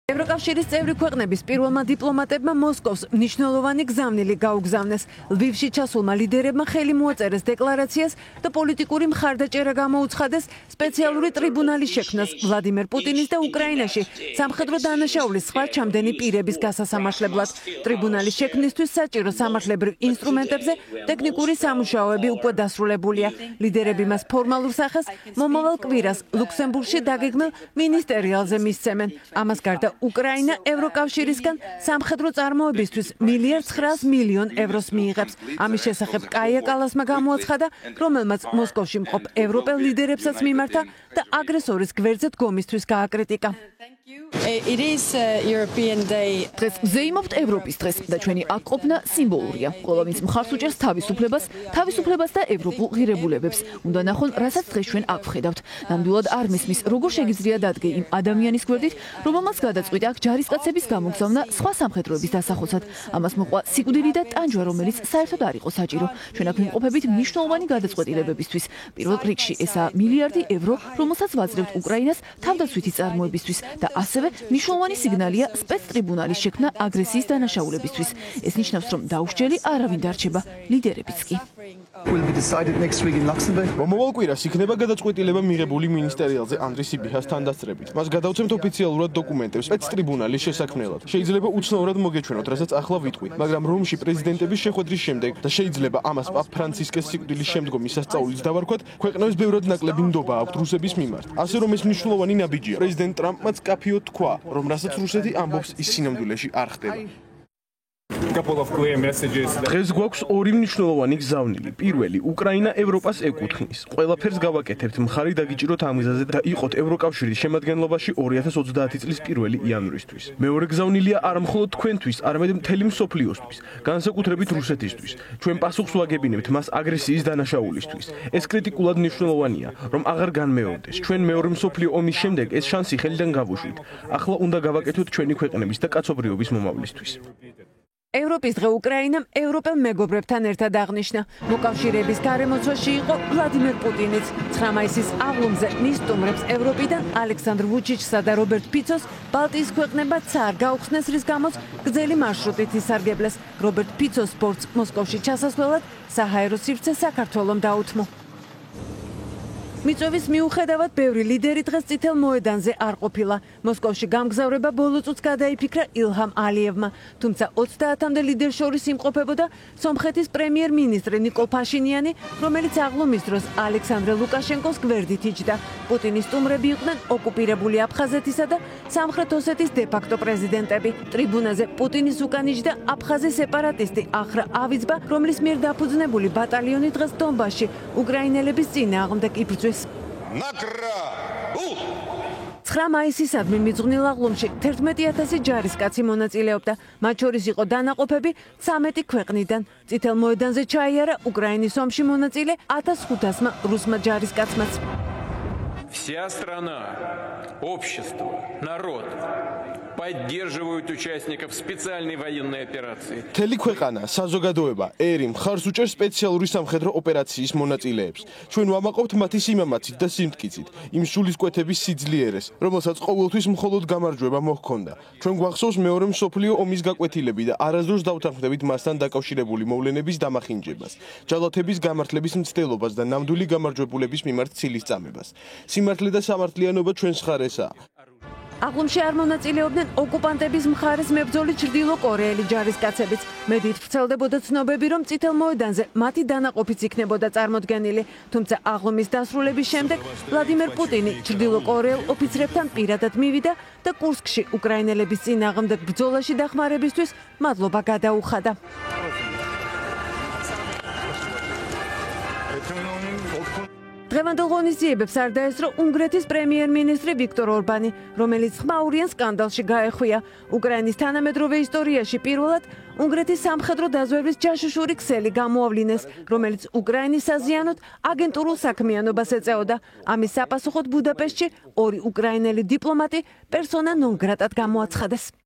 ევროკავშირის წევრი ქვეყნების პირველმა დიპლომატებმა მოსკოვს მნიშვნელოვანი გზავნილი გაუგზავნეს. ლვივში ჩასულმა ლიდერებმა ხელი მოაწერეს დეკლარაციას და პოლიტიკური მხარდაჭერა გამოუცხადეს სპეციალური ტრიბუნალის შექმნას ვლადიმერ პუტინის და უკრაინაში სამხედრო დანაშაულის სხვა ჩამდენი პირების გასასამართლებლად. ტრიბუნალის შექმნისთვის საჭირო სამართლებრივ ინსტრუმენტებზე ტექნიკური სამუშაოები უკვე დასრულებულია. ლიდერები მას ფორმალურ სახეს მომავალ კვირას ლუქსემბურგში დაგეგმილ მინისტერიალზე მისცემენ. ამას გარდა უკრაინა ევროკავშირისგან სამხედრო წარმოებისთვის 1,9 მილიონ ევროს მიიღებს. ამის შესახებ კაია კალასმა გამოაცხადა, რომელმაც მოსკოვში მყოფ ევროპელ ლიდერებსაც მიმართა და აგრესორის გვერდზე დგომისთვის გააკრიტიკა. დღეს ვზეიმობთ ევროპის დღეს და ჩვენი აქ ყოფნა სიმბოლურია. ყველა ვინც მხარს უჭერს თავისუფლებას და ევროპულ ღირებულებებს. უნდა ნახონ, რასაც დღეს ჩვენ აქ ვხედავთ. ნამდვილად არ მისმის, როგორ შეგიძლია დადგე იმ ადამიანის გვერდით, რომელმაც გადაწყვიტა აქ ჯარისკაცების გამოგზავნა სხვა სამხედროების დასახოცად. ამას მოყვა სიკვდილი და ტანჯვა, რომელიც საერთოდ არ იყო საჭირო. ჩვენ აქ ვიმყოფებით მნიშვნელოვანი გადაწყვეტილებებისთვის. პირველ რიგში ესაა მილიარდი евро, რომელსაც ვაძლევთ უკრაინას თავდაცვითი წარმოებისთვის და ასევე მნიშვნელოვანი სიგნალია სპეცტრიბუნალის შექმნა აგრესიის დანაშაულებისთვის. ეს ნიშნავს, რომ დაუსჯელი არავინ დარჩება, ლიდერებიც კი. მომავალ კვირას იქნება გადაწყვეტილება მიღებული მინისტერიალზე ანდრი სიბიჰას თანდასწრებით. მას გადავცემთ ოფიციალურად დოკუმენტებს სპეცტრიბუნალის შესაქმნელად. შეიძლება უცნაურად მოგეჩვენოთ, რასაც ახლა ვიტყვი, მაგრამ რომში პრეზიდენტების შეხვედრის შემდეგ და შეიძლება ამას პაპ ფრანცისკეს სიკვდილის შემდგომი სასწაულიც დავარქვათ, ქვეყნებს ბევრად ნაკლები ნდობა აქვთ რუსების მიმართ. ასე რომ ეს მნიშვნელოვანი ნაბიჯია. პრეზიდენტ ტრამპმაც კაფეოდ თქვა, რომ რასაც რუსეთი ამბობს, ის სინამდვილეში არ ხდება. დღეს გვაქვს ორი მნიშვნელოვანი გზავნილი. პირველი, უკრაინა ევროპას ეკუთვნის. ყველაფერს გავაკეთებთ, მხარი დაგიჭიროთ ამ გზაზე და იყოთ ევროკავშირის შემადგენლობაში 2030 წლის 1 იანვრისთვის. მეორე გზავნილია არა მხოლოდ თქვენთვის, არამედ მთელი მსოფლიოსთვის, განსაკუთრებით რუსეთისთვის. ჩვენ პასუხს ვაგებინებთ მას აგრესიის დანაშაულისთვის. ეს კრიტიკულად მნიშვნელოვანია, რომ აღარ განმეორდეს. ჩვენ მეორე მსოფლიო ომის შემდეგ ეს შანსი ხელიდან გავუშვით. ახლა უნდა გავაკეთოთ ჩვენი ქვეყნების და კაცობრიობის მომავლისთვის. ევროპის დღე უკრაინამ ევროპელ მეგობრებთან ერთად აღნიშნა. მოკავშირეების გარემოცვაში იყო ვლადიმერ პუტინიც. 9 მაისის აღლუმზე მის სტუმრებს ევროპიდან ალექსანდრ ვუჩიჩსა და რობერტ ფიცოს ბალტიის ქვეყნებად არ გაუხსნეს, რის გამოც გრძელი მარშრუტით ისარგებლეს. რობერტ ფიცოს სპორტს მოსკოვში ჩასასვლელად საჰაერო სივრცე საქართველომ დაუთმო. მიწვევის მიუხედავად ბევრი ლიდერი დღეს წითელ მოედანზე არ ყოფილა. მოსკოვში გამგზავრება ბოლო წუთს გადაიფიქრა ილჰამ ალიევმა, თუმცა 30-მდე ლიდერ შორის იმყოფებოდა სომხეთის პრემიერ-მინისტრი ნიკოლ ფაშინიანი, რომელიც აღლუმის დროს ალექსანდრე ლუკაშენკოს გვერდით იჯდა. პუტინის სტუმრები იყვნენ ოკუპირებული აფხაზეთისა და სამხრეთ ოსეთის დე-ფაქტო პრეზიდენტები. ტრიბუნაზე პუტინის უკან იჯდა აფხაზი სეპარატისტი ახრა ავიძბა, რომლის მიერ დაფუძნებული ბატალიონი დღეს დონბასში უკრაინელების წინააღმდეგ იბრძვის. 9 მაისისადმი მიძღვნილ აღლუმში 11,000 ჯარისკაცი მონაწილეობდა. მათ შორის იყო დანაყოფები 13 ქვეყნიდან. წითელ მოედანზე ჩაიარა უკრაინის ომში მონაწილე 1500-მა რუსმა ჯარისკაცმაც. Вся страна, общество, народ поддерживают участников специальной военной операции. მთელი ქვეყანა, საზოგადოება, ერი მხარს უჭერს სპეციალური სამხედრო ოპერაციის მონაწილეებს. ჩვენ ვამაყობთ მათი სიმამაცით და სიმტკიცით, იმ სულისკვეთების სიძლიერეს, რომელსაც ყოველთვის მხოლოდ გამარჯვება მოჰქონდა. ჩვენ გვახსოვს მეორე მსოფლიო ომის გაკვეთილები და არასდროს დავთანხმდებით მასთან დაკავშირებული მოვლენების დამახინჯებას, ჯალათების გამართლების მცდელობას და ნამდვილი გამარჯვებულების მიმართ ცილის წამებას. სიმართლე და სამართლიანობა ჩვენს მხარესაა. აღლუმში არ მონაწილეობდნენ ოკუპანტების მხარეს მებრძოლი ჩრდილო კორეელი ჯარისკაცებიც. მედით ვრცელდებოდა ცნობები, რომ წითელ მოედანზე მათი დანაყოფიც იქნებოდა წარმოდგენილი. თუმცა აღლუმის დასრულების შემდეგ ვლადიმერ პუტინი ჩრდილო კორეელ ოფიცრებთან პირადად მივიდა და კურსკში უკრაინელების წინააღმდეგ ბრძოლაში დახმარებისთვის მადლობა გადაუხადა. დღევანდელ ღონისძიებებს არ დაესწრო უნგრეთის პრემიერ-მინისტრი ვიქტორ ორბანი, რომელიც ხმაურიან სკანდალში გაეხვია. უკრაინის თანამედროვე ისტორიაში პირველად უნგრეთის სამხედრო დაზვერვის ჯაშუშური ქსელი გამოავლინეს, რომელიც უკრაინის საზიანოდ აგენტურულ საქმიანობას ეწეოდა. ამის საპასუხოდ ბუდაპეშტში 2 უკრაინელი დიპლომატი პერსონა ნონ გრატად გამოაცხადეს.